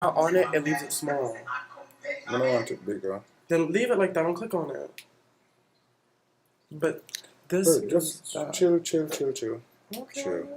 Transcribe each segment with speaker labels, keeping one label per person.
Speaker 1: on it, it leaves it small.
Speaker 2: I don't want it bigger.
Speaker 1: Then leave it like that. Don't click on it. But this
Speaker 2: Bro, just chill.
Speaker 1: Okay.
Speaker 2: Chill.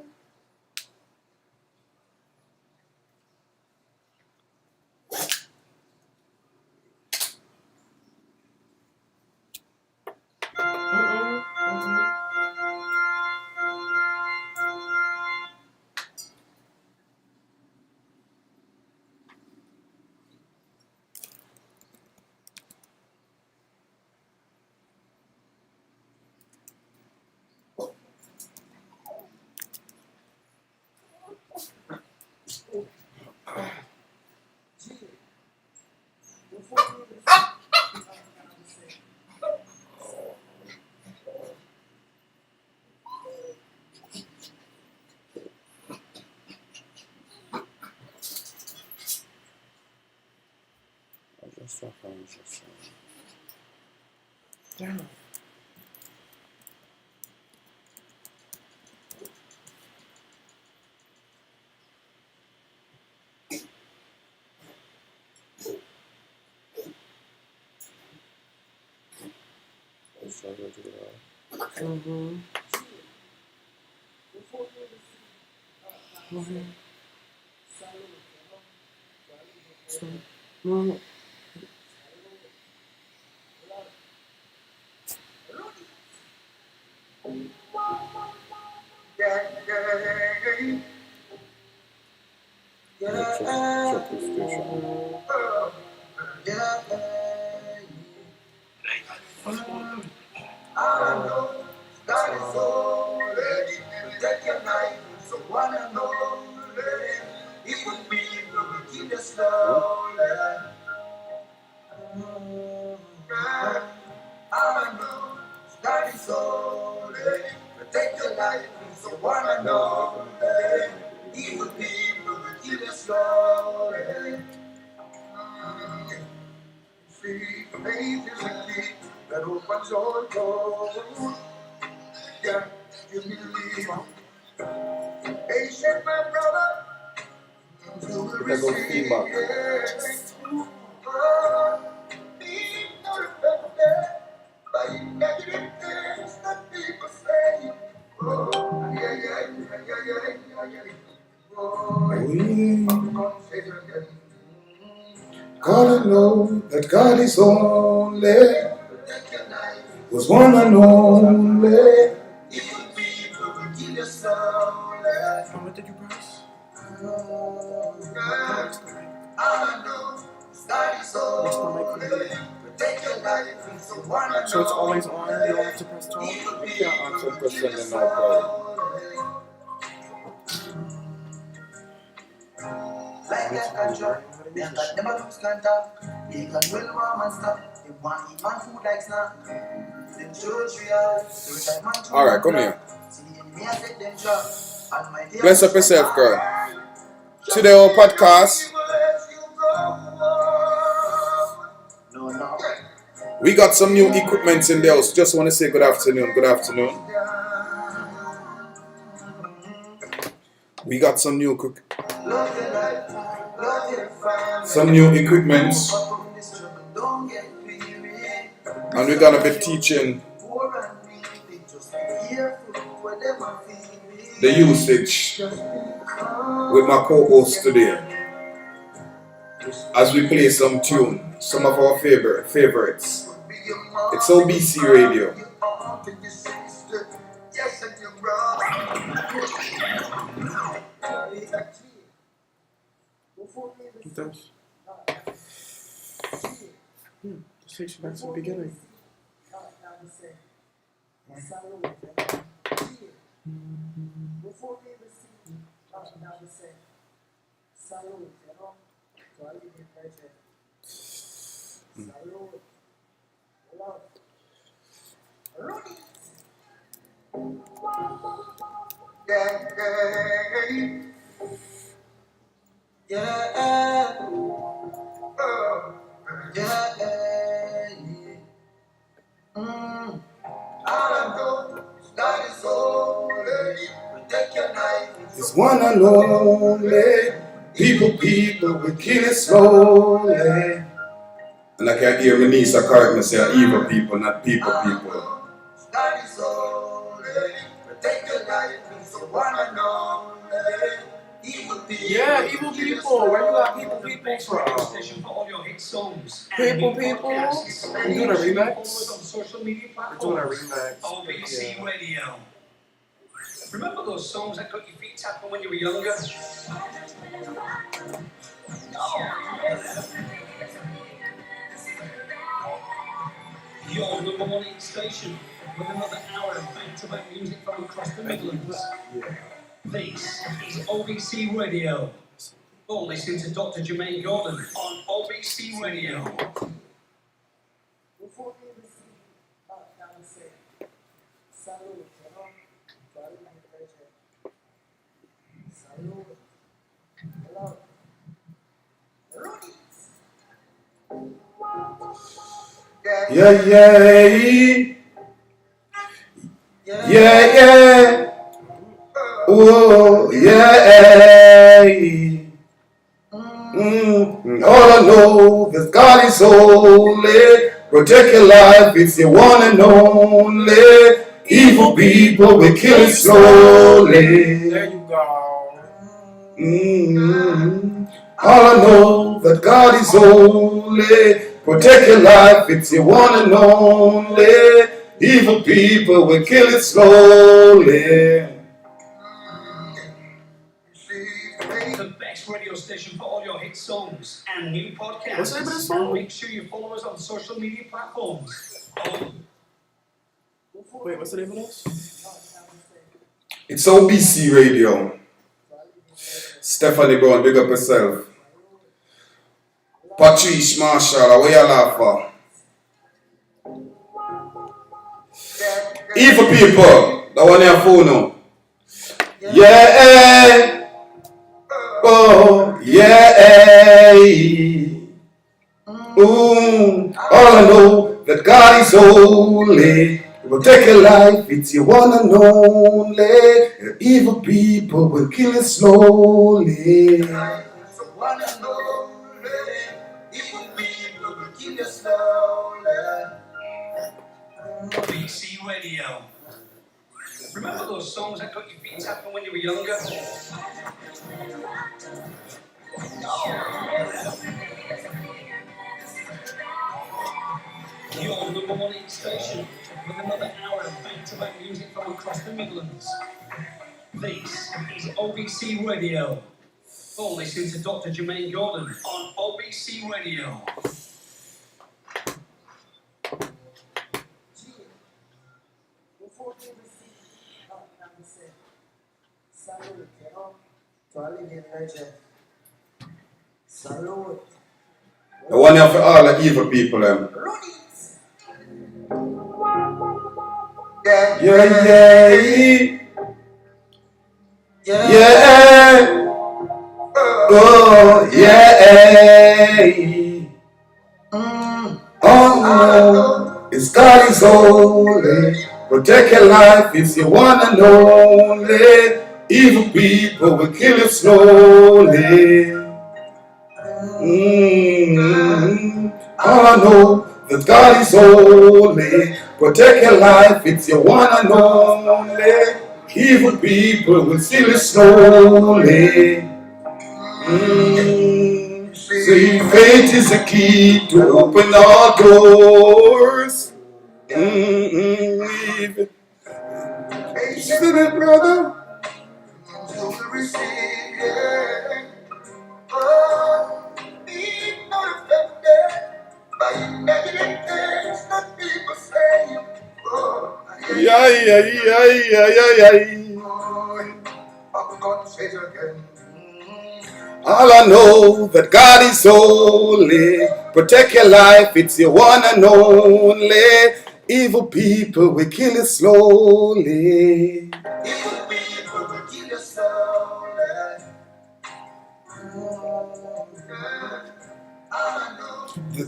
Speaker 1: Yeah. Mm-hmm. Mm-hmm.
Speaker 2: Check the station. Look at those feedback. Gotta know that God is only, was one and only.
Speaker 1: What did you press? So it's always on. You don't have to press top.
Speaker 2: You can't answer the question in no problem. Alright, come here. Bless up yourself, girl. Today our podcast, we got some new equipment in the house. Just want to say good afternoon. Good afternoon. We got some new equipment, and we're gonna be teaching the usage with my co-host today, as we play some tune, some of our favorites. It's OBC Radio.
Speaker 1: It does. Just takes you back to the beginning.
Speaker 2: It's one and only. People, we kill it slowly. And I can hear my niece correct me say evil people, not people.
Speaker 1: Yeah, evil people. Where you got people from? People. We're doing a remix. We're doing a remix.
Speaker 3: OBC Radio. Remember those songs that got your feet tapping when you were younger? Your number one hit station with another hour of back-to-back music from across the Midlands. This is OBC Radio. You're listening to Dr. Jermaine Gordon on OBC Radio.
Speaker 2: Yeah. Oh, yeah. All I know is God is holy. Protect your life, it's your one and only. Evil people, we kill it slowly.
Speaker 1: There you go.
Speaker 2: All I know that God is holy. Protect your life, it's your one and only. Evil people, we kill it slowly.
Speaker 3: The best radio station for all your hit songs and new podcasts.
Speaker 1: What's the name of this song?
Speaker 3: And make sure you follow us on social media platforms.
Speaker 1: Wait, what's the name of this?
Speaker 2: It's OBC Radio. Stephanie Brown, big up yourself. Patrice Marshall, where you laugh for? Evil people, that one your phone now. Yeah. Oh, yeah. All I know that God is holy. He will take your life, it's your one and only. The evil people will kill it slowly.
Speaker 3: OBC Radio. Remember those songs that got your feet tapping when you were younger? Your number one hit station with another hour of back-to-back music from across the Midlands. This is OBC Radio. You're listening to Dr. Jermaine Gordon on OBC Radio.
Speaker 2: The one here for all the evil people. Yeah. Oh, yeah. Oh, it's God is holy. Protect your life, it's your one and only. Evil people will kill it slowly. All I know that God is holy. Protect your life, it's your one and only. Evil people will kill it slowly. See, faith is the key to open all doors. You see that, brother? Yeah. All I know that God is holy. Protect your life, it's your one and only. Evil people will kill it slowly. Evil people will kill it slowly.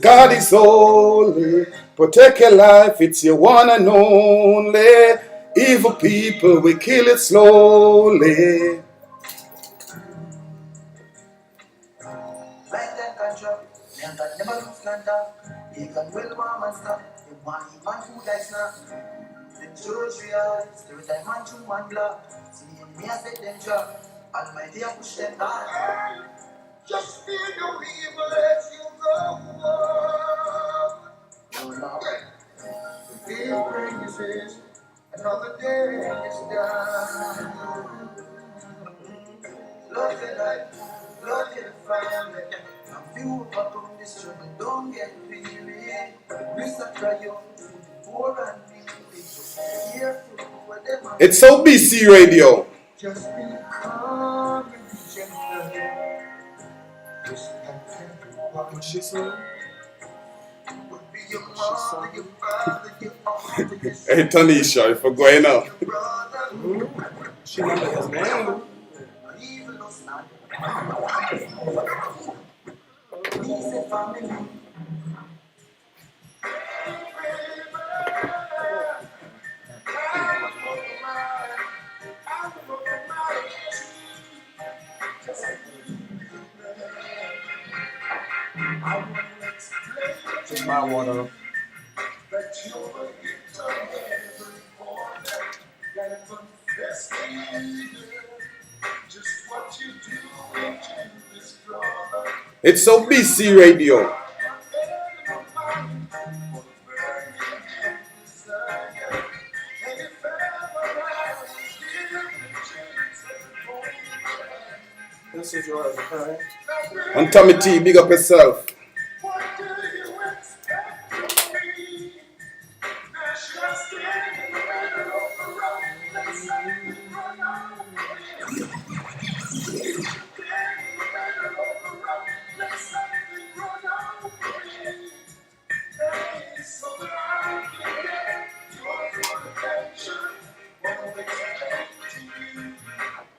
Speaker 2: God is holy. Protect your life, it's your one and only. Evil people will kill it slowly.
Speaker 3: catch up. Man that never lose contact. They can well warm and stop. They want eat man food like snack. Them church realize every time man chew man black. See the enemy I set them trap. Almighty I push them back. Just fear no evil as you go. Oh Lord, the day praises, another day is done. Love your life, love your family. And few up on this struggle, don't get weary. We start trying to be poor and needy. Just be careful what them are.
Speaker 2: It's OBC Radio.
Speaker 3: Just be calm and be gentle. Just
Speaker 1: What she saying?
Speaker 3: would be your mother, your father, your uncle, your
Speaker 2: Hey, Tanisha, if we're going out.
Speaker 3: brother,
Speaker 1: She remember his name.
Speaker 3: even though it's not. He's a family.
Speaker 1: Just my water.
Speaker 2: It's OBC Radio.
Speaker 1: This is yours, okay?
Speaker 2: And Tommy T, big up yourself.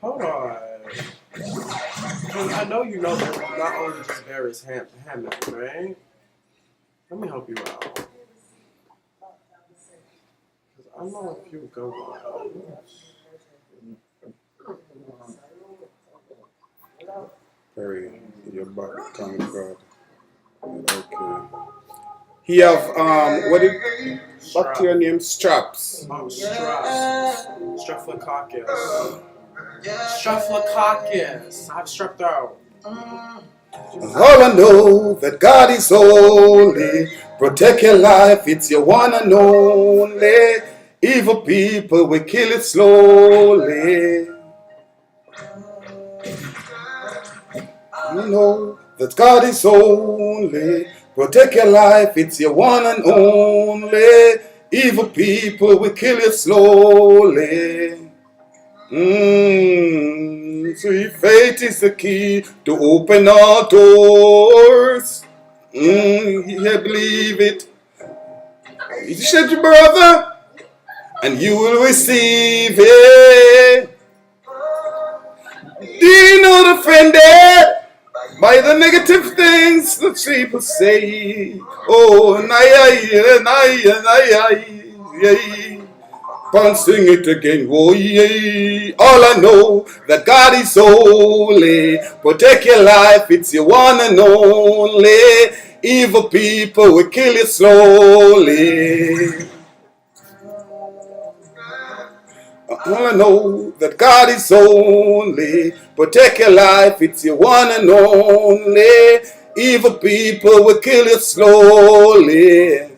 Speaker 1: Hold on. I know you know that not only just Barry's Hammond, right? Let me help you out. 'Cause I know a few go
Speaker 2: Perry, your back, thank God. Okay. He have what did back to your name? Straps.
Speaker 1: Oh, Streptococcus. Streptococcus. I've strepped out.
Speaker 2: All I know that God is holy. Protect your life, it's your one and only. Evil people will kill it slowly. You know that God is holy. Protect your life, it's your one and only. Evil people will kill you slowly. See, faith is the key to open all doors. Yeah, believe it. You said your brother, and you will receive it. Do you not offended by the negative things that people say? Oh, can't sing it again. Oh, yeah. All I know that God is holy. Protect your life, it's your one and only. Evil people will kill you slowly. All I know that God is holy. Protect your life, it's your one and only. Evil people will kill you slowly.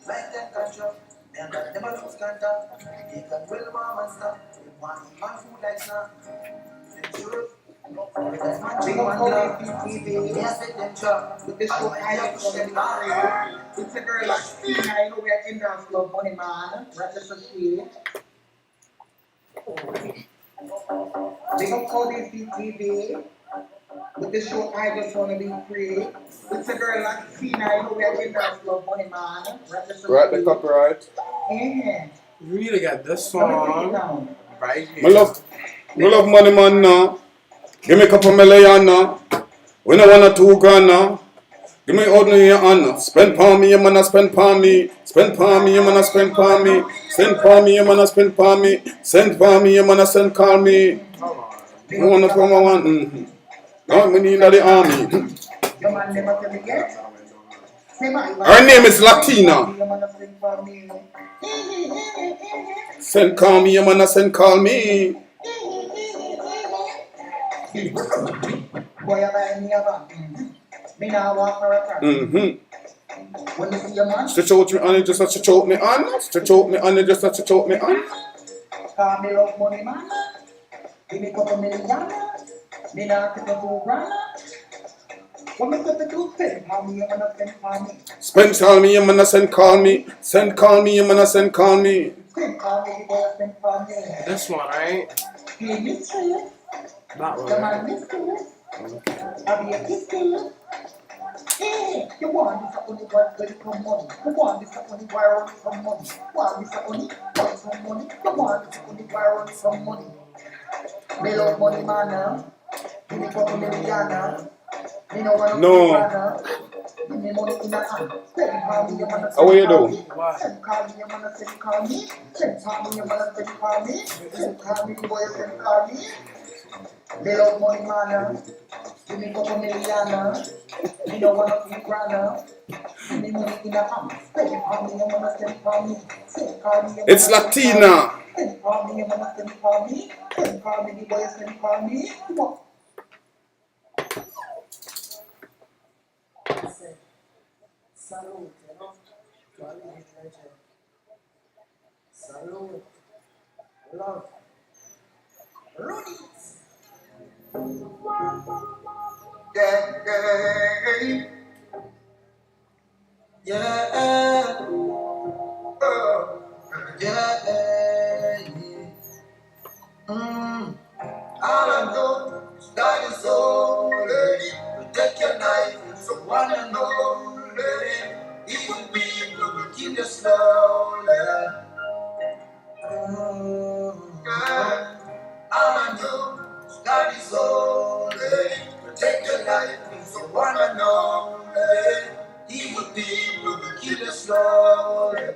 Speaker 3: Like them catch up, man that never lose contact. They can well warm and stop. They want eat man food like snack. Them sure, every time man chew man black. They set them trap.
Speaker 4: With this show, I push them back. It's a girl like Tina, I know we're in dance club, Bunny Man, Rochester Street. Big up OBC TV. With this show, I just want to be free. It's a girl like Tina, I know we're in dance club, Bunny Man, Rochester
Speaker 2: Right, the
Speaker 4: Street.
Speaker 2: copyright.
Speaker 4: And
Speaker 1: You need to get this song right here.
Speaker 2: Me love money man now. Give me a couple million now. We don't want a 2 grand now. Give me ordinary your honor. Spend palm me, you man, spend palm me. Spend palm me, you man, spend palm me. Send palm me, you man, spend palm me. Send palm me, you man, send call me.
Speaker 1: Hold on.
Speaker 2: You wanna come on? We need the army.
Speaker 4: Your man never tell me yet.
Speaker 2: Her name is Latina. Send call me, your man send call me.
Speaker 4: Boy, I buy me a van. Me now walk for a car. When you see your man,
Speaker 2: Stretch out me on it, just stretch out me on. Stretch out me on it, just stretch out me on.
Speaker 4: call me love money man. Give me couple million. Me now take a $2,000. What me say to do? Send call me, you man send call me.
Speaker 2: Spend call me, your man send call me. Send call me, your man send call me.
Speaker 4: Send call me, the boy send call me.
Speaker 1: This one, right?
Speaker 4: Hey, Miss Taylor.
Speaker 1: That one,
Speaker 4: Your man
Speaker 1: right?
Speaker 4: Miss Taylor. I be a Miss Taylor. Hey, you want this only boy ready for money. You want this only boy running for money. You want this only boy for money. You want this only boy running for money. Me love money man now. Give me couple million now. Me no want
Speaker 2: No.
Speaker 4: Give me money in a hand. Send call me, you man
Speaker 2: How are you doing?
Speaker 4: Send call me, you man send call me. Send call me, you man send call me. Send call me, the boy send call me. Me love money man now. Give me couple million now. Me no want $3,000 now. Give me money in a hand. Send call me, you man send call me. Send call me, you man
Speaker 2: It's
Speaker 4: send call me.
Speaker 2: Latina.
Speaker 4: Send call me, you man send call me. Send call me, the boy send call me. What? Salute, you know. Salute. Love. Rudies. Yeah. All I know is God is holy. Protect your life, it's the one and only. Evil people will kill you slowly. All I know is God is holy. Protect your life, it's the one and only. Evil people will kill you slowly.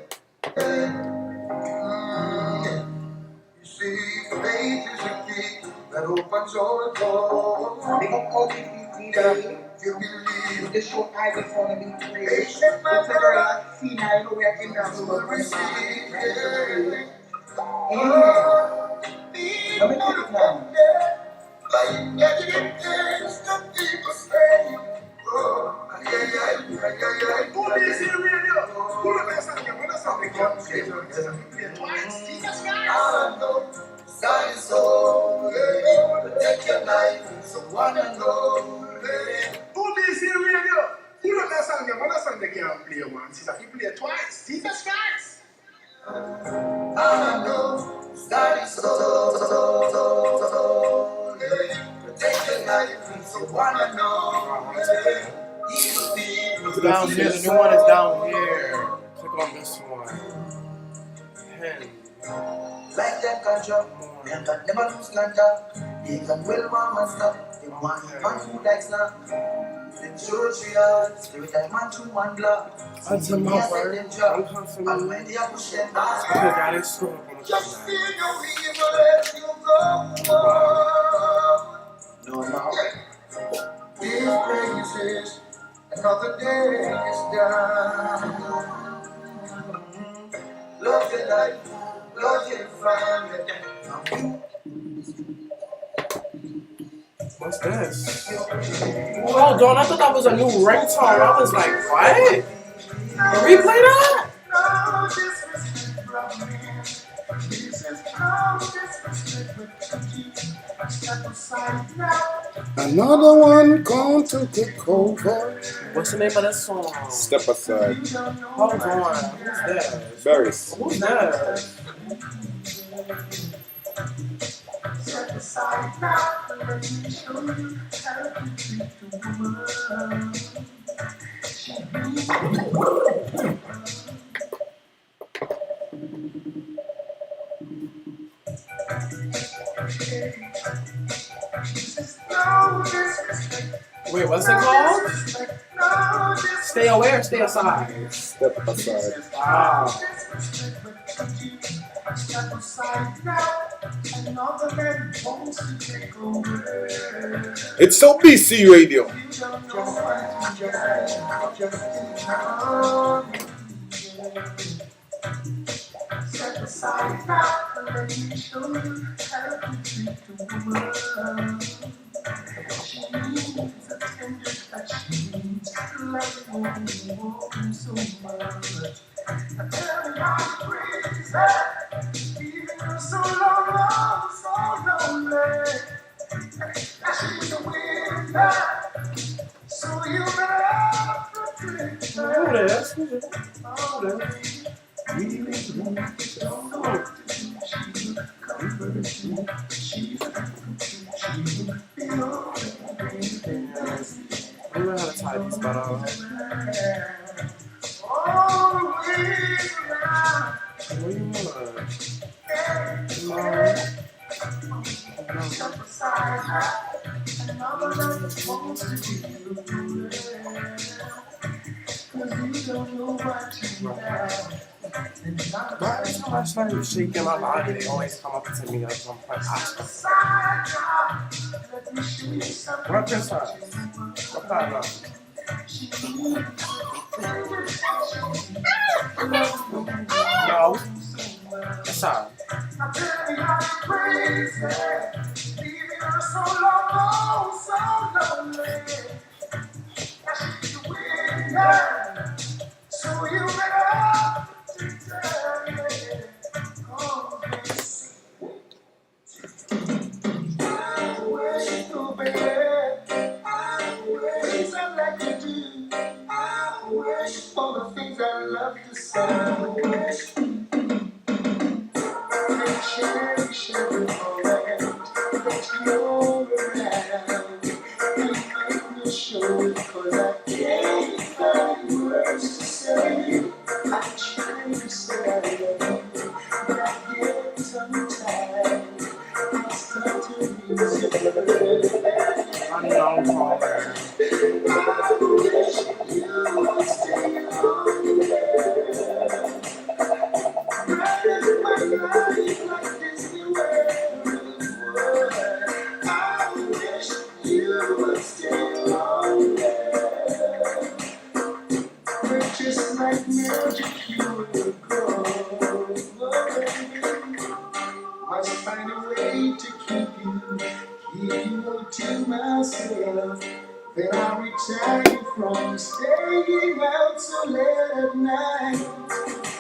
Speaker 4: You see, faith is a key that opens all doors. They gon' call me PPD. You believe with the short I just wanna be free. It's a girl I see now, you know where I can now so we'll receive. Let me take it now. Like negative things that people say. OBC radio. Who the best of you? What is something God says? Jesus Christ. God is holy. Protect your life. It's the one and only. OBC radio. Who the best of you? What is something they can't play once? He play twice. Jesus Christ. God is holy. Protect your life. It's the one and only.
Speaker 1: It's down here. The new one is down here. Click on this one. Pen.
Speaker 4: Like that ganja, them that never lose ganja. They can well warm and stuff. They want man who likes love. Them church yards, every time man to one block.
Speaker 1: That's a mother. I'm confident.
Speaker 4: And when they are pushing back,
Speaker 1: Because that is so
Speaker 4: just feel your evil as you go. No. These praises, another day is done. Love your life, love your family.
Speaker 1: What's this? Hold on, I thought that was a new ringtone. I was like, what? Replay that?
Speaker 2: Another one going to take over.
Speaker 1: What's the name of that song?
Speaker 2: Step aside.
Speaker 1: Hold on. Who's that?
Speaker 2: Barris.
Speaker 1: Who's that?
Speaker 4: Step aside now, let me show you how to treat the
Speaker 1: Wait, what's it called? Stay aware, stay aside.
Speaker 2: Step aside.
Speaker 1: Wow.
Speaker 4: Another man wants to take over.
Speaker 2: It's OBC Radio.
Speaker 4: You don't know what you got, just in time. Set aside now, let me show you how to treat the woman. She needs a tender touch, she needs love, woman so much. I tell me how to praise her, leaving her so long, so lonely. Now she's a winner, so you better protect her.
Speaker 1: Oh, that's good. Oh, that's
Speaker 4: Really don't know what to do. She will comfort you. She will be all
Speaker 1: I don't know how to tie these, but
Speaker 4: always around.
Speaker 1: what do you want? No.
Speaker 4: Step aside now. Another love wants to be you. 'Cause you don't know what you have.
Speaker 1: Why every time I start shaking my body, they always come up to me like some point Oscar. What this time? What time now? No. This time.
Speaker 4: I tell you how to praise her, leaving her so long, so lonely. Now she's a winner, so you better protect her. Oh, yes. I wish you better. I wish I'd like to do. I wish all the things I love to say. I wish. Cherish every moment that you're around. You make me show it 'cause I can't find words to say. I try to say I love you, but I get sometimes I start to lose it.
Speaker 1: I know, Father.
Speaker 4: I wish you would stay longer. Running my life like Disney World. I wish you would stay longer. But just like magic, you would go. Must find a way to keep you to myself. Then I'll retire from staying out so late at night.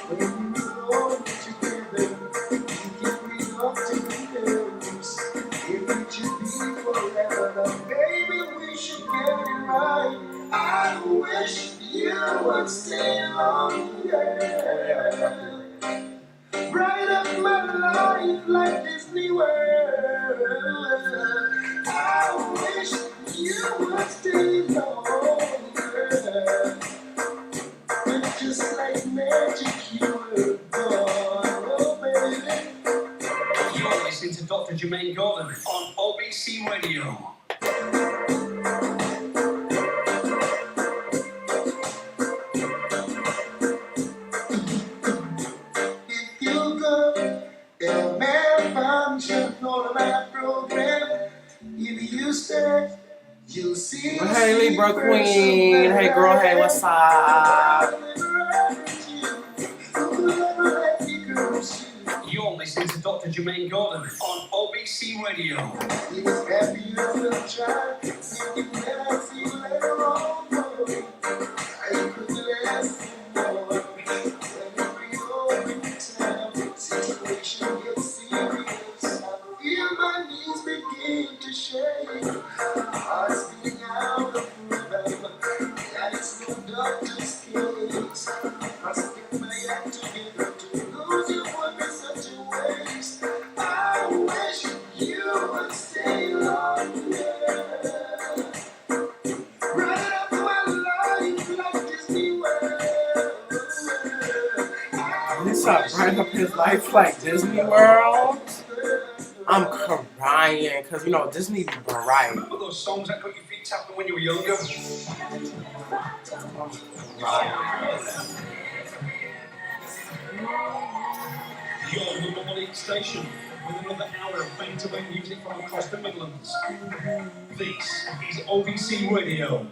Speaker 4: When we go together, you give me up to lose. If it should be forever, then baby we should get it right. I wish you would stay longer. Bright up my life like Disney World. I wish you would stay longer. But just like magic, you were gone, oh baby.
Speaker 3: You're listening to Dr. Jermaine Gordon on OBC Radio.
Speaker 4: If you go in a malfunction on my program, if you stay, you'll see.
Speaker 1: Well, hey, Libra Queen. Hey, girl. Hey, what's up?
Speaker 3: You're listening to Dr. Jermaine Gordon on OBC Radio.
Speaker 4: He was happy as a child, thinking that I'd see you later on. I couldn't ask for more. When we open time, situation gets serious. I feel my knees begin to shake. Heart's beating out of rhythm. That is no doctor's case. Must get my act together to lose you would be such a waste. I wish you would stay longer. Right up my life like Disney World.
Speaker 1: This up right up his life like Disney World. I'm crying because, you know, Disney be bright.
Speaker 3: Remember those songs that got your feet tapping when you were younger? Your number one hit station with another hour of back-to-back music from across the Midlands. This is OBC Radio.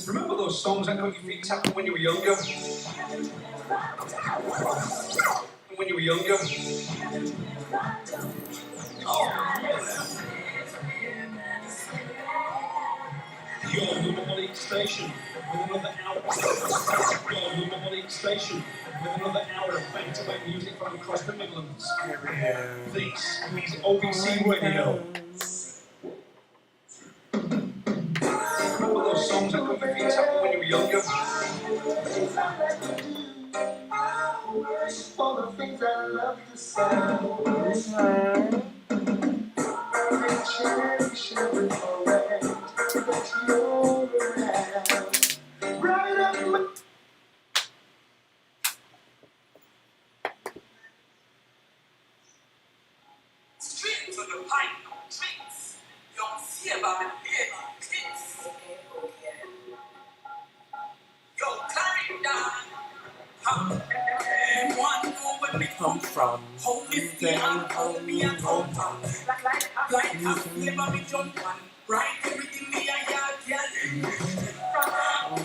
Speaker 3: Remember those songs that got your feet tapping when you were younger? When you were younger? Your number one hit station with another hour. Your number one hit station with another hour of back-to-back music from across the Midlands. This is OBC Radio. Remember those songs that got your feet tapping when you were younger?
Speaker 4: All the things I love to say. Cherish every moment that you're around. Right up my
Speaker 5: Straight to the pipe, tricks. You don't see about it, baby, tricks. Yo, carry it down. And one know where we come from. Hold me still and hold me at home. Like a flavor we jump on. Right, everything me a yard, girl.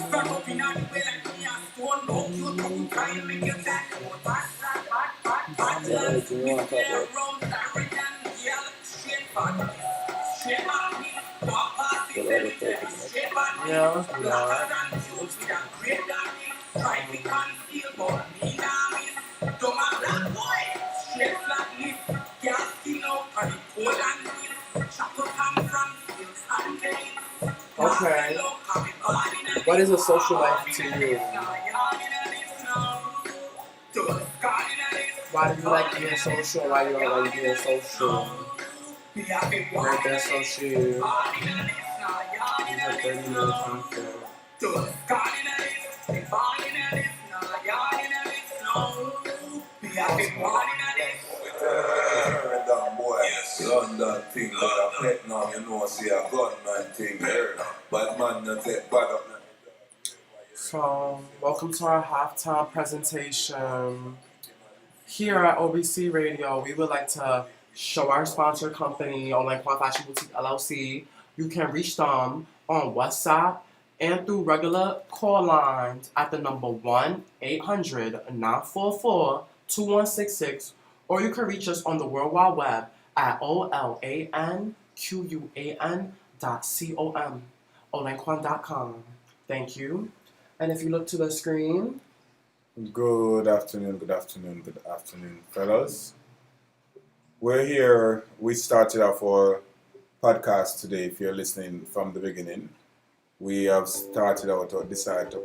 Speaker 5: Start up in a well and me a stone. No cute, no try and make you back. Back, me play around, carry down, girl. Straight back, straight back, walk past the cemetery. Straight back, blacker than cute, we are great than this. Try to conceal, but me now miss. Don't a black boy, straight flat lip. Can't skin out, and it cold and wind. Shackle come from fields and veins.
Speaker 1: Okay. What is a social life to you? Why do you like being social? Why you don't like being social? Right there, social. You have 30 minutes after.
Speaker 6: London thing, but I pet now, you know, see a gunman thing here. But man, not take bad up now.
Speaker 1: So, welcome to our halftime presentation. Here at OBC Radio, we would like to show our sponsor company, Online Fashion Boutique LLC. You can reach them on WhatsApp and through regular call lines at the number 1-800-944-2166, or you can reach us on the World Wide Web at olanquan.com, olanquan.com. Thank you. And if you look to the screen.
Speaker 2: Good afternoon, fellas. We're here. We started off our podcast today. If you're listening from the beginning, we have started out or decided to.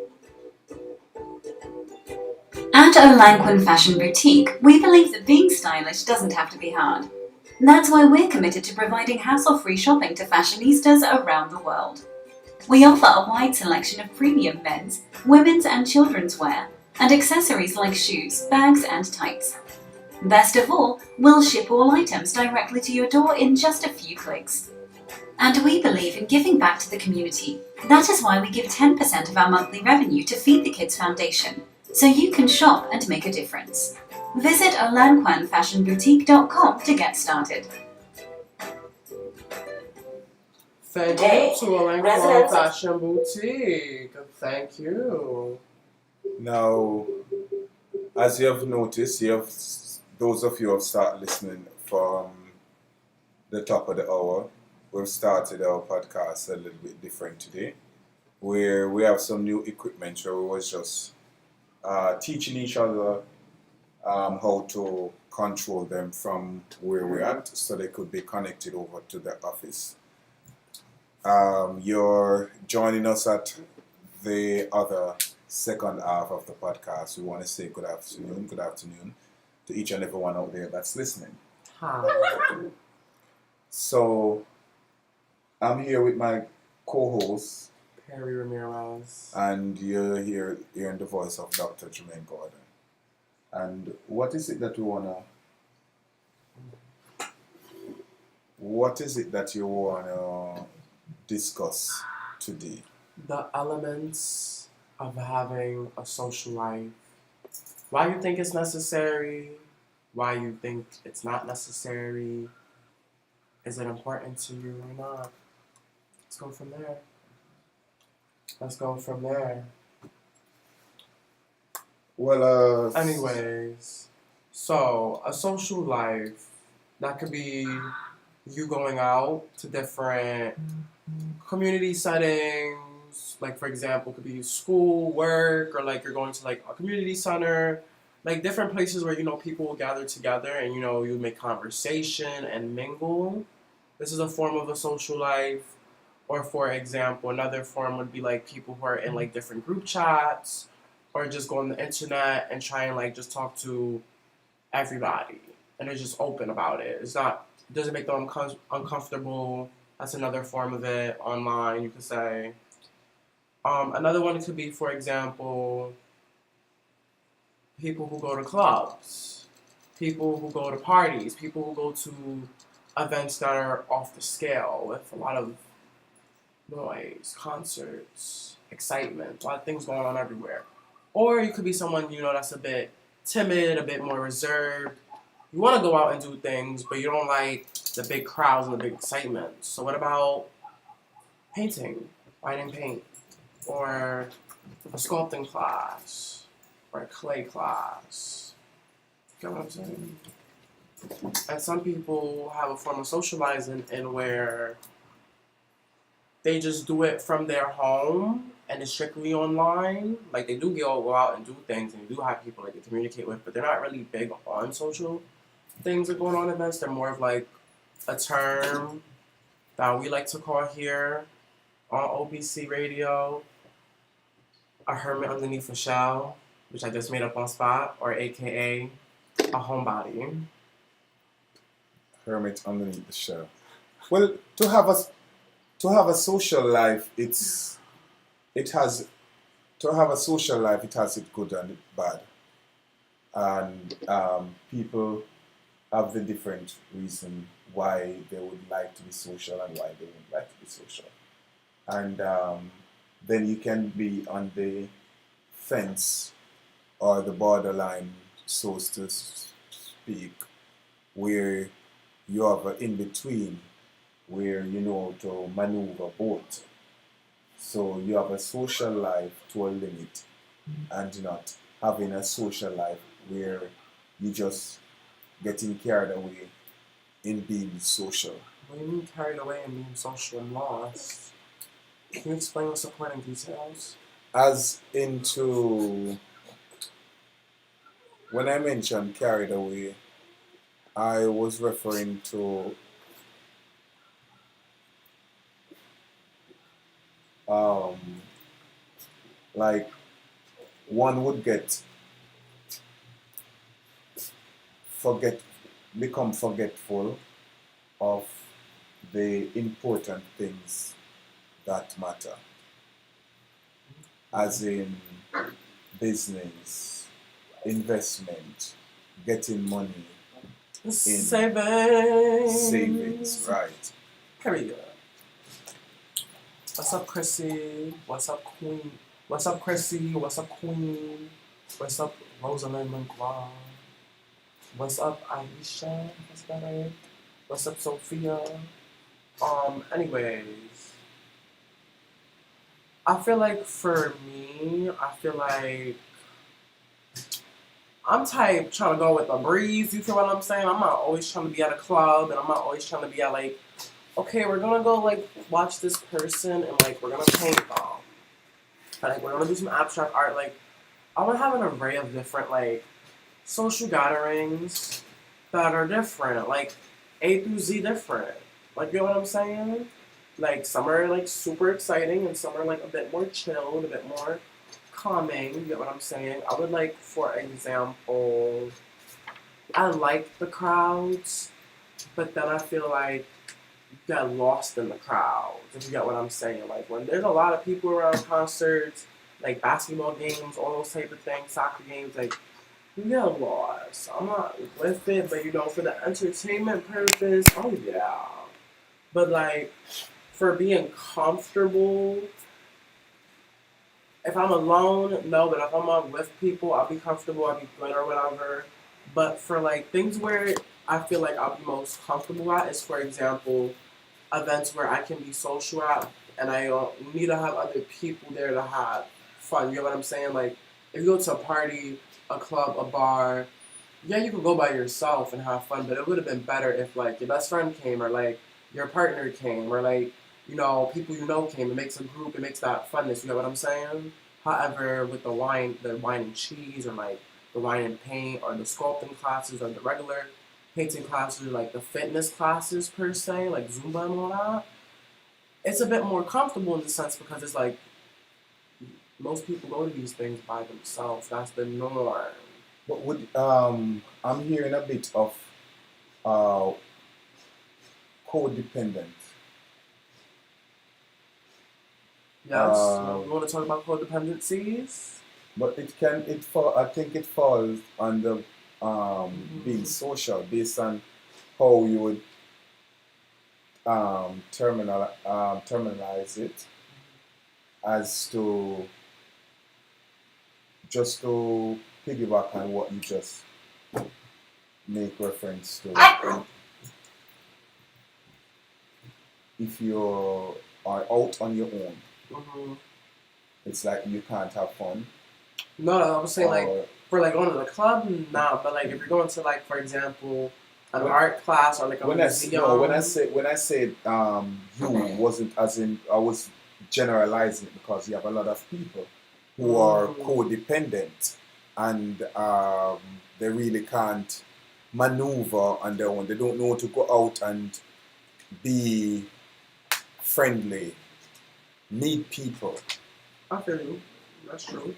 Speaker 7: At Olanquan Fashion Boutique, we believe that being stylish doesn't have to be hard. That's why we're committed to providing hassle-free shopping to fashionistas around the world. We offer a wide selection of premium men's, women's and children's wear, and accessories like shoes, bags and tights. Best of all, we'll ship all items directly to your door in just a few clicks. And we believe in giving back to the community. That is why we give 10% of our monthly revenue to Feed the Kids Foundation, so you can shop and make a difference. Visit olanquanfashionboutique.com to get started.
Speaker 1: Thank you to Olanquan Fashion Boutique. Thank you.
Speaker 2: Now, as you have noticed, those of you who have started listening from the top of the hour, we've started our podcast a little bit different today, where we have some new equipment, where we was just teaching each other how to control them from where we're at, so they could be connected over to the office. You're joining us at the other second half of the podcast. We want to say good afternoon to each and everyone out there that's listening.
Speaker 1: Hi.
Speaker 2: So, I'm here with my co-host,
Speaker 1: Perry Ramirez.
Speaker 2: and you're hearing the voice of Dr. Jermaine Gordon. And what is it that you wanna discuss today?
Speaker 1: The elements of having a social life. Why you think it's necessary? why you think it's not necessary. Is it important to you or not? Let's go from there. Let's go from there.
Speaker 2: Well,
Speaker 1: Anyways, so a social life, that could be you going out to different community settings. Like, for example, it could be school, work, or like you're going to like a community center. Like different places where, you know, people will gather together and, you know, you make conversation and mingle. This is a form of a social life. Or for example, another form would be like people who are in like different group chats or just go on the internet and try and like just talk to everybody. And they're just open about it. It doesn't make them uncomfortable. That's another form of it online, you could say. Another one could be, for example, people who go to clubs, people who go to parties, people who go to events that are off the scale with a lot of noise, concerts, excitement, a lot of things going on everywhere. Or you could be someone, you know, that's a bit timid, a bit more reserved. You want to go out and do things, but you don't like the big crowds and the big excitement. So what about painting, writing paint, or a sculpting class? Or a clay class. You get what I'm saying? And some people have a form of socializing in where they just do it from their home and it's strictly online. Like they do go out and do things and you do have people that they communicate with, but they're not really big on social things that are going on events. They're more of like a term that we like to call here on OBC radio, a hermit underneath a shell, which I just made up on spot, or AKA a homebody.
Speaker 2: hermit underneath the shell. Well, to have a social life, it has its good and its bad, and people have the different reason why they would like to be social and why they wouldn't like to be social, and then you can be on the fence or the borderline, so to speak, where you have an in-between, where you know to maneuver both. So you have a social life to a limit and not having a social life where you just getting carried away in being social.
Speaker 1: What do you mean carried away and being social and lost? Can you explain the supporting details?
Speaker 2: As into, when I mentioned carried away, I was referring to like one would become forgetful of the important things that matter, as in business, investment, getting money, savings, right?
Speaker 1: Period. What's up, Chrissy? What's up, Queen? What's up, Chrissy? What's up, Queen? What's up, Rosalind McGraw? What's up, Aisha? What's that right? What's up, Sophia? Anyways, I feel like for me, I'm type trying to go with the breeze, you feel what I'm saying? I'm not always trying to be at a club, and I'm not always trying to be at like, okay, we're gonna go like watch this person and like we're gonna paint them. Like we're gonna do some abstract art. Like I wanna have an array of different like social gatherings that are different, like A through Z different. Like you know what I'm saying? Like some are like super exciting and some are like a bit more chilled, a bit more calming, you get what I'm saying? I would like, for example, I like the crowds, but then I feel like you get lost in the crowds, if you get what I'm saying. Like when there's a lot of people around concerts, like basketball games, all those type of things, soccer games, like you get lost. I'm not with it, but you know, for the entertainment purpose, oh yeah. But like for being comfortable, if I'm alone, no, but if I'm with people, I'll be comfortable, I'll be good or whatever. But for like things where I feel like I'll be most comfortable at is, for example, events where I can be social at, and I don't need to have other people there to have fun. You know what I'm saying? Like if you go to a party, a club, a bar, yeah, you can go by yourself and have fun, but it would have been better if like your best friend came or like your partner came or like people you know came. It makes a group. It makes that funness. You know what I'm saying? However, with the wine and cheese or like the wine and paint or the sculpting classes or the regular painting classes or like the fitness classes per se, like Zumba and all that, it's a bit more comfortable in the sense because it's like most people go to these things by themselves. That's the norm.
Speaker 2: But would I'm hearing a bit of uh, codependent.
Speaker 1: Yes. You want to talk about codependencies?
Speaker 2: But I think it falls under being social based on how you would terminalize it as to just to piggyback on what you just make reference to. If you are out on your own, it's like you can't have fun.
Speaker 1: No, I was saying like for like going to the club, nah. But like if you're going to like for example an art class or like a museum.
Speaker 2: When I said you wasn't as in I was generalizing it because you have a lot of people who are codependent and they really can't maneuver on their own. They don't know to go out and be friendly, meet people.
Speaker 1: I feel you. That's true.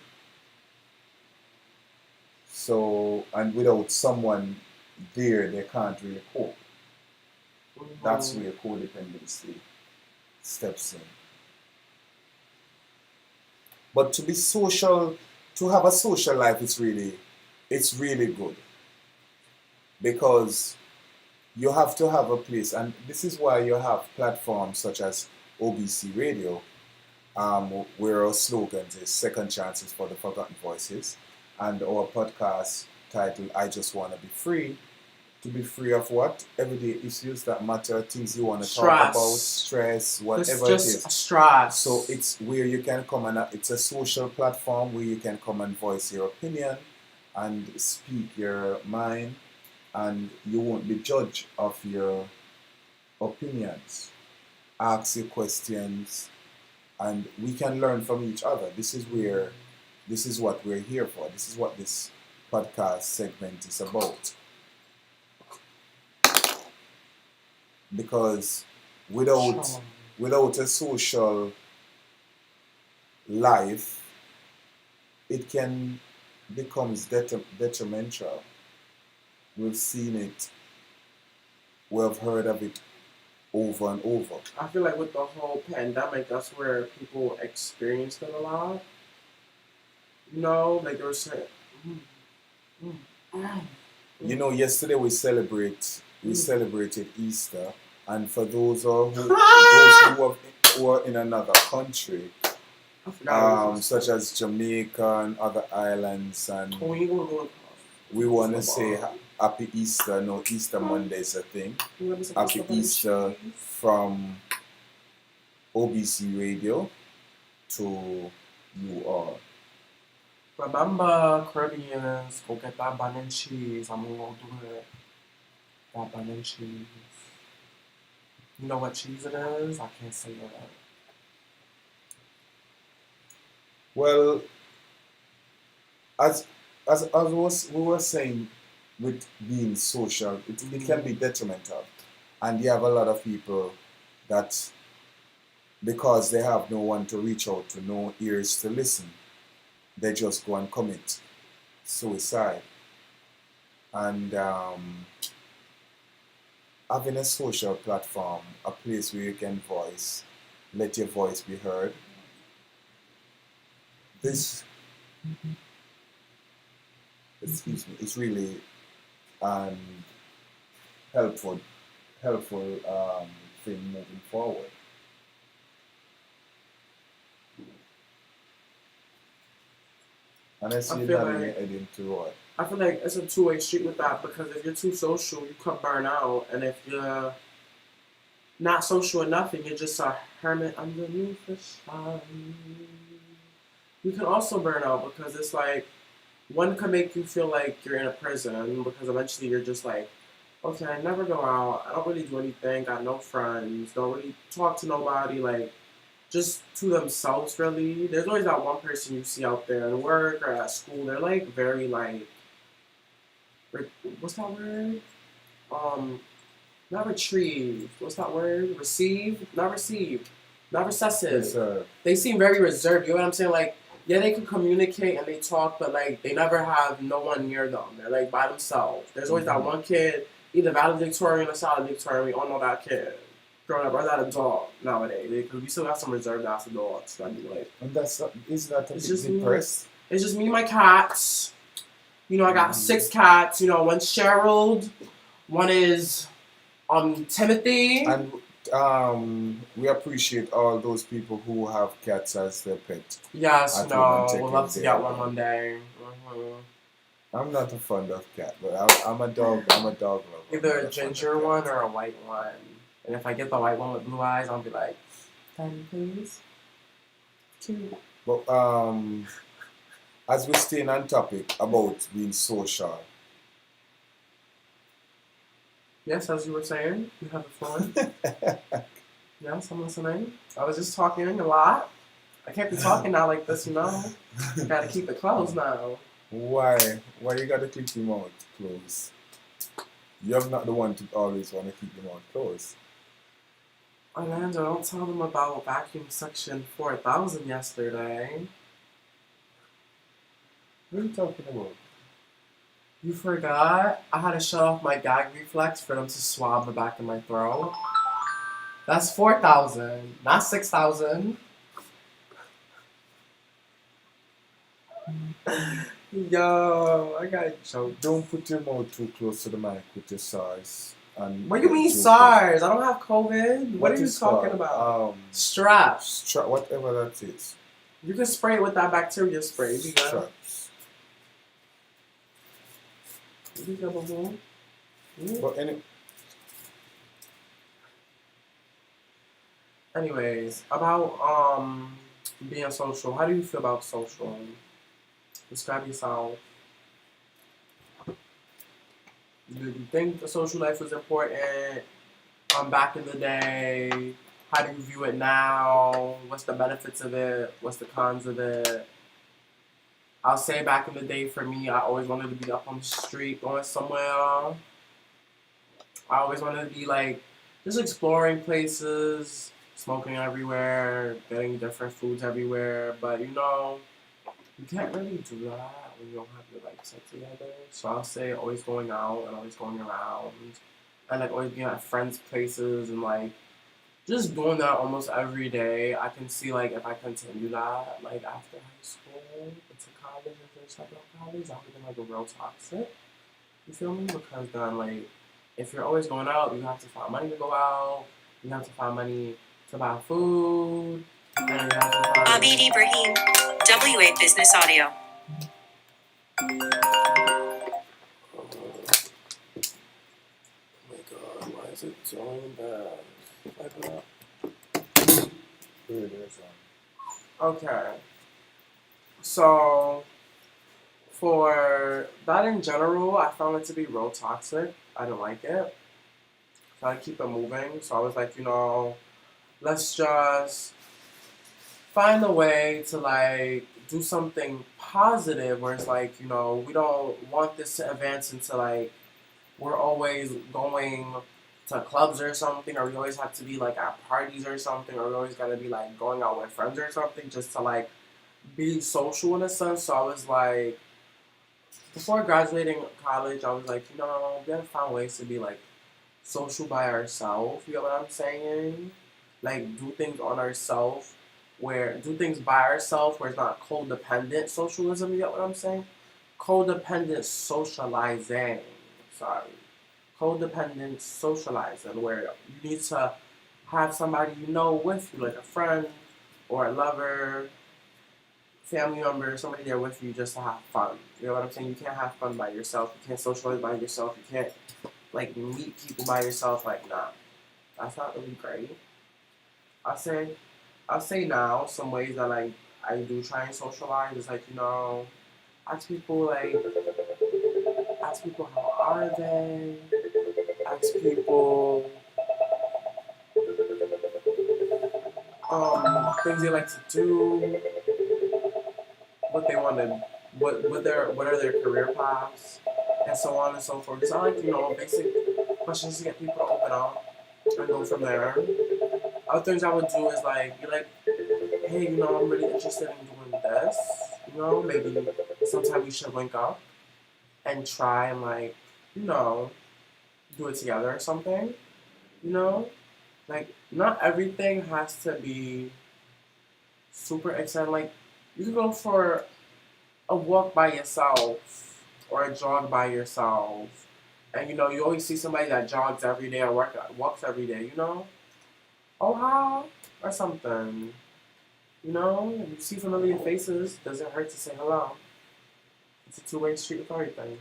Speaker 2: So, and without someone there, they can't really cope. That's where codependency steps in. But to be social, to have a social life, it's really good because you have to have a place, and this is why you have platforms such as OBC Radio, where our slogan is Second Chances for the Forgotten Voices, and our podcast titled I Just Want to Be Free. To be free of what? Everyday issues that matter, things you want to talk about, stress, whatever it is.
Speaker 1: Stress.
Speaker 2: So it's where you can come and it's a social platform where you can come and voice your opinion and speak your mind, and you won't be judged of your opinions. Ask your questions, and we can learn from each other. This is what we're here for. This is what this podcast segment is about. Because without a social life, it can becomes detrimental. We've seen it. We've heard of it over and over.
Speaker 1: I feel like with the whole pandemic, that's where people experienced it a lot. Like there was certain.
Speaker 2: Yesterday we celebrated Easter, and for those who are in another country, such as Jamaica and other islands, and we want to say Happy Easter. No, Easter Monday is a thing. Happy Easter from OBC Radio to you all.
Speaker 1: Remember, Caribbeans, go get that bun and cheese. I'm gonna go do it. That bun and cheese. You know what cheese it is? I can't say that.
Speaker 2: Well, as we were saying, with being social, it can be detrimental, and you have a lot of people that, because they have no one to reach out to, no ears to listen, they just go and commit suicide. And having a social platform, a place where you can let your voice be heard, this, it's really helpful thing moving forward. And I see that you're heading to what?
Speaker 1: I feel like it's a two-way street with that because if you're too social, you could burn out, and if you're not social enough and you're just a hermit underneath the sun, you can also burn out because it's like one can make you feel like you're in a prison because eventually you're just like, okay, I never go out, I don't really do anything, got no friends, don't really talk to nobody, like just to themselves really. There's always that one person you see out there at work or at school, they're like very like, what's that word? Not retrieve. What's that word? Receive? Not receive. Not recessive.
Speaker 2: Yes,
Speaker 1: They seem very reserved. You know what I'm saying? Like, yeah, they can communicate and they talk, but like they never have no one near them. They're like by themselves. There's always that one kid, either valedictorian or salutatorian. We all know that kid. Growing up, or that adult nowadays. Because we still got some reserved ass adults that be like.
Speaker 2: And is that a
Speaker 1: It's
Speaker 2: bit
Speaker 1: just me.
Speaker 2: depressed?
Speaker 1: It's just me and my cats. You know, I got 6 cats. You know, one's Cheryl, one is Timothy.
Speaker 2: And we appreciate all those people who have cats as their pet.
Speaker 1: Yes,
Speaker 2: At
Speaker 1: no,
Speaker 2: home and
Speaker 1: we'd
Speaker 2: taking
Speaker 1: love to
Speaker 2: care
Speaker 1: get
Speaker 2: of
Speaker 1: one
Speaker 2: them.
Speaker 1: one day.
Speaker 2: I'm not a fond of cat, but I'm a dog lover.
Speaker 1: Either
Speaker 2: I'm
Speaker 1: a
Speaker 2: not
Speaker 1: ginger
Speaker 2: fond of
Speaker 1: one
Speaker 2: cat.
Speaker 1: or a white one. And if I get the white one with blue eyes, I'll be like, Daddy, please. Cute.
Speaker 2: But as we're staying on topic about being social,
Speaker 1: Yes, as you were saying, you have the floor. Yes, I'm listening. I was just talking a lot. I can't be talking now like this, you know. Gotta keep it closed now.
Speaker 2: why you gotta keep your mouth closed? You're not the one to always want to keep your mouth closed.
Speaker 1: Orlando, don't tell them about vacuum suction 4000 yesterday.
Speaker 2: What are you talking about?
Speaker 1: You forgot? I had to shut off my gag reflex for them to swab the back of my throat. That's 4,000, not 6,000. Yo, I got choked.
Speaker 2: Don't put your mouth too close to the mic with your SARS. And
Speaker 1: What do you mean
Speaker 2: too
Speaker 1: SARS? I don't have COVID. What are you
Speaker 2: is
Speaker 1: talking
Speaker 2: SARS?
Speaker 1: about? Straps.
Speaker 2: Whatever that is.
Speaker 1: You can spray it with that bacteria spray. You got
Speaker 2: Straps. But
Speaker 1: Anyways, about being social. How do you feel about social? Describe yourself. Do you think the social life was important back in the day? How do you view it now? What's the benefits of it? What's the cons of it? I'll say back in the day for me, I always wanted to be up on the street going somewhere. I always wanted to be like just exploring places, smoking everywhere, getting different foods everywhere. But you know, you can't really do that when you don't have your life set together. So I'll say always going out and always going around and like always being at friends' places and like just doing that almost every day. I can see like if I continue that like after high school into college and finish up college, I would be like a real toxic. You feel me? Because then like if you're always going out, you have to find money to go out. You have to find money to buy food. And you have to find
Speaker 8: Abid Ibrahim, WA Business Audio.
Speaker 1: Oh my god, why is it doing that? Wipe it up.
Speaker 2: Here it is.
Speaker 1: Okay. So, for that in general, I found it to be real toxic. I didn't like it. So I keep it moving. So I was like, you know, let's just find a way to like do something positive where it's like, you know, we don't want this to advance into like we're always going to clubs or something, or we always have to be like at parties or something, or we always gotta be like going out with friends or something just to like be social in a sense. So I was like, before graduating college, I was like, you know, we gotta find ways to be like social by ourselves. You know what I'm saying? Like do things on ourselves, do things by ourselves where it's not codependent socialism. You get what I'm saying? Codependent socializing. Sorry. Codependent socializing, where you need to have somebody you know with you, like a friend or a lover, family member, somebody there with you just to have fun. You know what I'm saying? You can't have fun by yourself. You can't socialize by yourself. You can't like meet people by yourself. Like, nah, that's not really great. I say, I'll say now some ways that like I do try and socialize is like ask people how are they, ask people things they like to do, what they want to, what are their career paths, and so on and so forth. Just I like basic questions to get people to open up and go from there. Other things I would do is like be like, hey, I'm really interested in doing this. Maybe sometime we should link up and try and like, do it together or something. Like not everything has to be super exciting. Like you can go for a walk by yourself or a jog by yourself. And you always see somebody that jogs every day or walks every day, Oh hi or something. You see familiar faces, doesn't hurt to say hello. It's a two-way street with everything.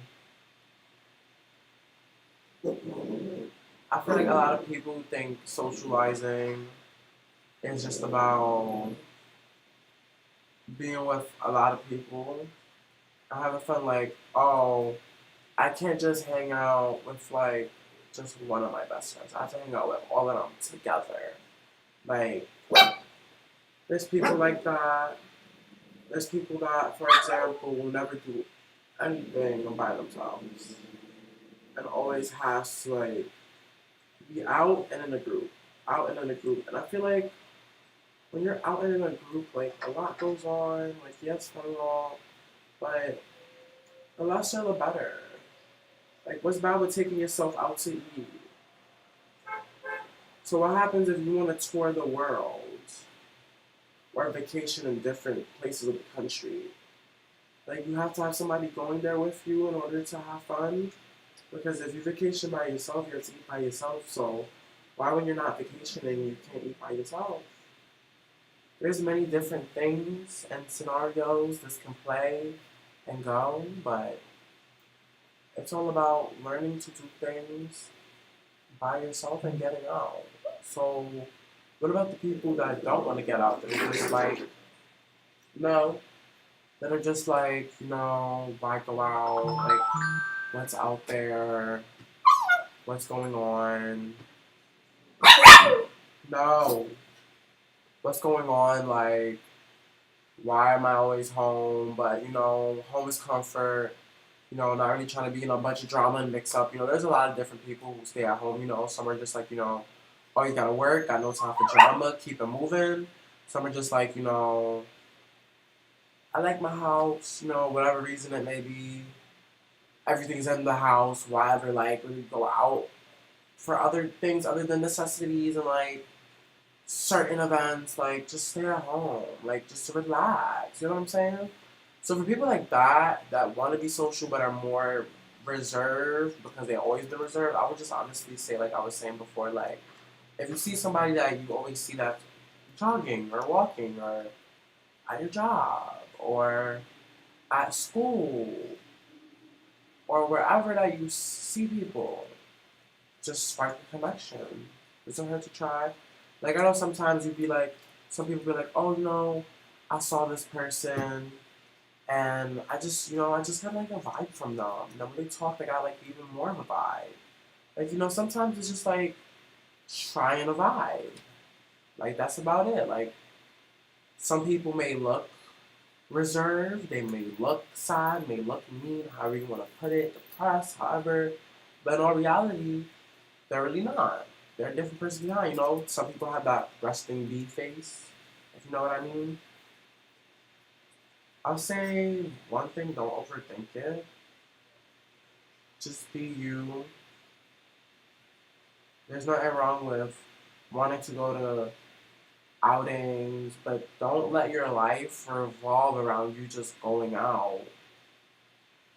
Speaker 1: I feel like a lot of people think socializing is just about being with a lot of people. I have a fun like, oh, I can't just hang out with like just one of my best friends. I have to hang out with all of them together. Like, there's people like that. There's people that, for example, will never do anything by themselves and always has to like be out and in a group, out and in a group. And I feel like when you're out and in a group, like a lot goes on. Like yes, fun and all, but the less the better. Like what's bad with taking yourself out to eat? So what happens if you want to tour the world or vacation in different places of the country? Like you have to have somebody going there with you in order to have fun. Because if you vacation by yourself, you have to eat by yourself. So why when you're not vacationing, you can't eat by yourself? There's many different things and scenarios this can play and go, but it's all about learning to do things by yourself and getting out. So what about the people that don't want to get out? They're just like, that are just like, why go out? Like, what's out there? What's going on? No. What's going on? Like, why am I always home? But, home is comfort. Not really trying to be in a bunch of drama and mix up. There's a lot of different people who stay at home. Some are just like, oh, you gotta work, got no time for drama, keep it moving. Some are just like, I like my house, whatever reason it may be. Everything's in the house. Why ever like really go out for other things other than necessities and like certain events? Like just stay at home, like just to relax. You know what I'm saying? So for people like that want to be social but are more reserved because they always been reserved, I would just honestly say, like I was saying before, like if you see somebody that you always see that jogging or walking or at your job or at school or wherever that you see people, just spark a connection. It doesn't hurt to try. Like I know sometimes you'd be like, some people be like, oh no, I saw this person and I just got like a vibe from them. And when they talk, I got like even more of a vibe. Like, sometimes it's just like trying a vibe. Like that's about it. Like some people may look reserved, they may look sad, may look mean, however you want to put it, depressed, however. But in all reality, they're really not. They're a different person behind. Some people have that resting bee face, if you know what I mean. I'll say one thing, don't overthink it. Just be you. There's nothing wrong with wanting to go to outings, but don't let your life revolve around you just going out.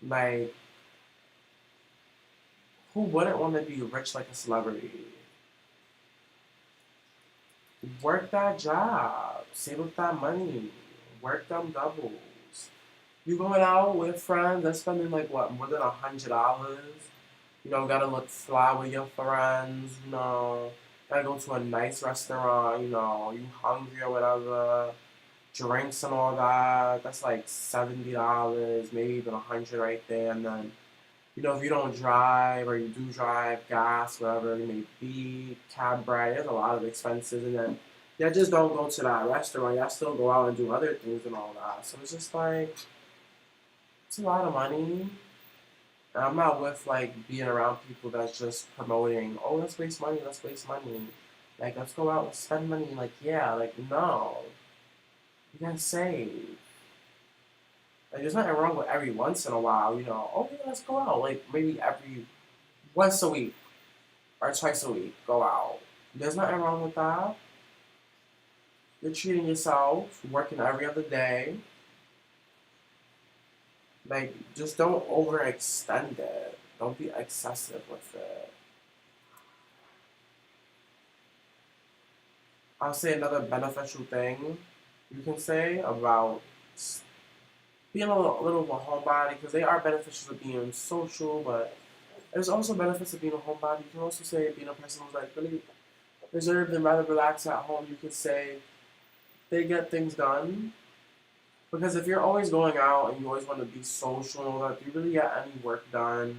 Speaker 1: Like, who wouldn't want to be rich like a celebrity? Work that job, save up that money, work them doubles. You going out with friends, they're spending like what, more than $100. You know, gotta look fly with your friends, you know, gotta go to a nice restaurant, you know, you hungry or whatever, drinks and all that, that's like $70, maybe even $100 right there, and then, you know, if you don't drive or you do drive, gas, whatever it may be, cab ride, there's a lot of expenses, and then y'all just don't go to that restaurant, y'all still go out and do other things and all that, so it's just like, it's a lot of money. And I'm not with like being around people that's just promoting, oh, let's waste money, let's waste money. Like, let's go out and spend money. Like, yeah, like, no. You gotta save. Like, there's nothing wrong with every once in a while, you know, oh, yeah, let's go out. Like, maybe every once a week or twice a week, go out. There's nothing wrong with that. You're treating yourself, working every other day. Like, just don't overextend it. Don't be excessive with it. I'll say another beneficial thing you can say about being a little of a homebody, because they are beneficial to being social, but there's also benefits of being a homebody. You can also say being a person who's like really reserved and rather relaxed at home. You could say they get things done. Because if you're always going out and you always want to be social, like, do you really get any work done?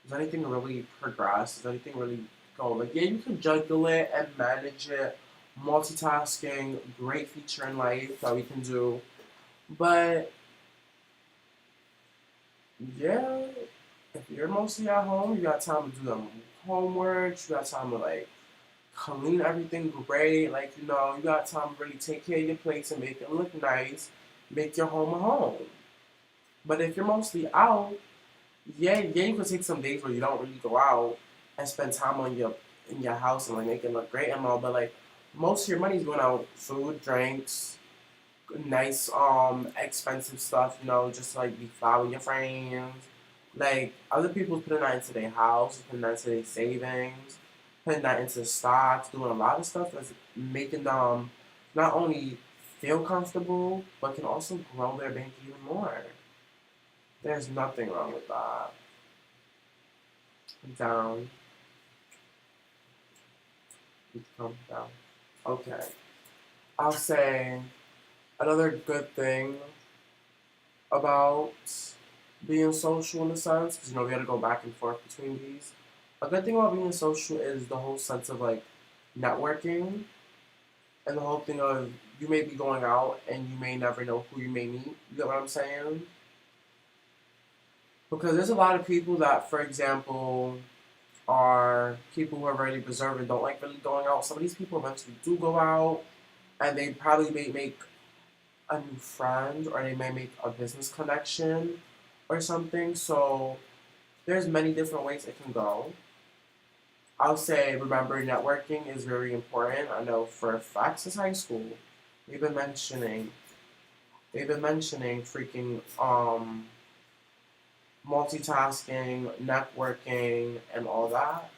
Speaker 1: Does anything really progress? Does anything really go? Like, yeah, you can juggle it and manage it. Multitasking, great feature in life that we can do. But, yeah, if you're mostly at home, you got time to do the homework, you got time to, like, clean everything great. Like, you know, you got time to really take care of your place and make it look nice. Make your home a home. But if you're mostly out, yeah, you can take some days where you don't really go out and spend time on in your house and like make it look great and all. But like most of your money's going out food, drinks, nice expensive stuff. You know, just to, like be fly with your friends. Like other people putting that into their house, putting that into their savings, putting that into stocks, doing a lot of stuff that's making them not only feel comfortable, but can also grow their bank even more. There's nothing wrong with that. Down. Come down. Okay. I'll say another good thing about being social in a sense, because you know we gotta go back and forth between these. A good thing about being social is the whole sense of like networking and the whole thing of you may be going out and you may never know who you may meet. You get what I'm saying? Because there's a lot of people that, for example, are people who are very reserved and don't like really going out. Some of these people eventually do go out and they probably may make a new friend or they may make a business connection or something. So there's many different ways it can go. I'll say, remember, networking is very important. I know for a fact since high school, they've been mentioning freaking multitasking, networking, and all that.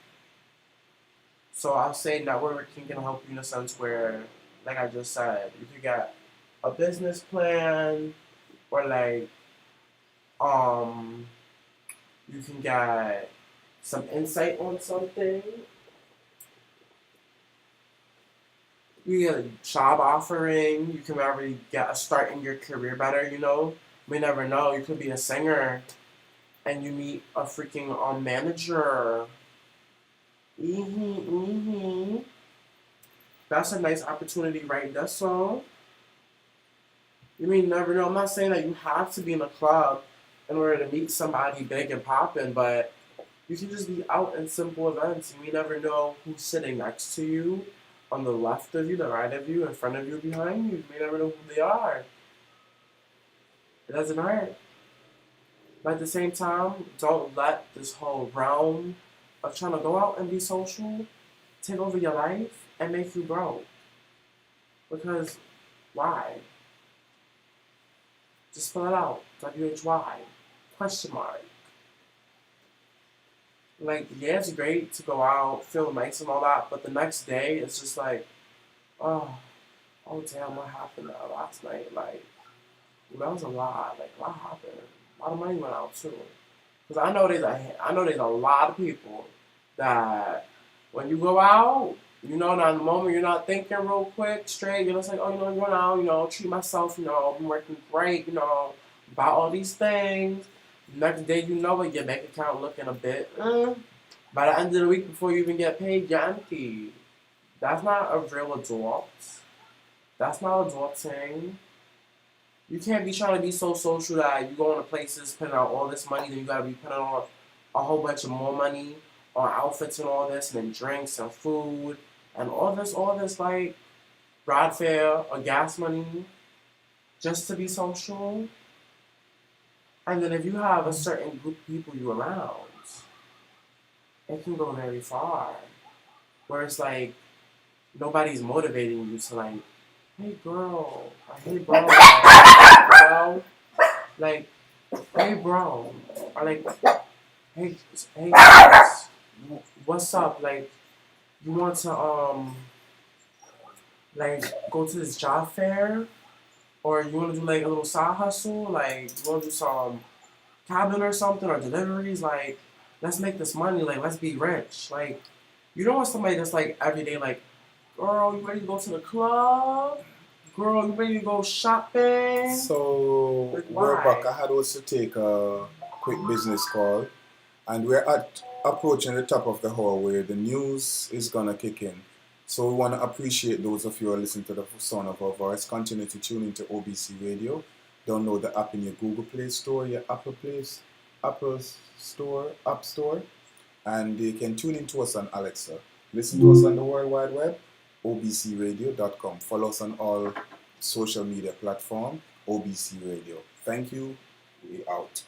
Speaker 1: So I'll say networking can help you in a sense where, like I just said, you could get a business plan, or like you can get some insight on something. You get a job offering. You can already get a start in your career better, you know? We never know. You could be a singer and you meet a freaking manager. That's a nice opportunity right there, so. You may never know. I'm not saying that you have to be in a club in order to meet somebody big and poppin', but you can just be out in simple events. You may never know who's sitting next to you, on the left of you, the right of you, in front of you, behind you. You may never know who they are. It doesn't hurt. But at the same time, don't let this whole realm of trying to go out and be social take over your life and make you broke. Because why? Just spell it out. WHY. Question mark. Like, yeah, it's great to go out, feel nice and all that, but the next day, it's just like, oh damn, what happened last night? Like, That was a lot. Like, what happened? A lot of money went out too. Cause I know there's a lot of people that when you go out, you know, now in the moment you're not thinking real quick, straight. You're just like, oh, you know, I'm going out, you know, treat myself, you know, I'm working great, you know, buy all these things. Next day, you know it, your bank account looking a bit. By the end of the week, before you even get paid, you're empty. That's not a real adult. That's not adulting. You can't be trying to be so social that you go into places spending out all this money, then you gotta be putting on a whole bunch of more money on outfits and all this, and then drinks and food and all this like ride fare or gas money just to be social. And then if you have a certain group of people you around, it can go very far. Where it's like nobody's motivating you to like, hey girl, or hey bro, like, hey bro, or like, hey guys, what's up? Like, you want to like go to this job fair, or you want to do like a little side hustle, like you want to do some cabin or something or deliveries, like let's make this money, like let's be rich, like you don't want somebody that's like every day like, girl, you ready to go to the club? Girl, you ready to go shopping?
Speaker 2: So
Speaker 1: Like,
Speaker 2: we're
Speaker 1: why?
Speaker 2: back. I had also take a quick business call, and we're approaching the top of the hour where the news is gonna kick in. So we want to appreciate those of you who are listening to the sound of our voice. Continue to tune into OBC Radio. Download the app in your Google Play Store, your Apple Store, App Store, and you can tune into us on Alexa. Listen to us on the World Wide Web, obcradio.com. Follow us on all social media platforms, OBC Radio. Thank you. We out.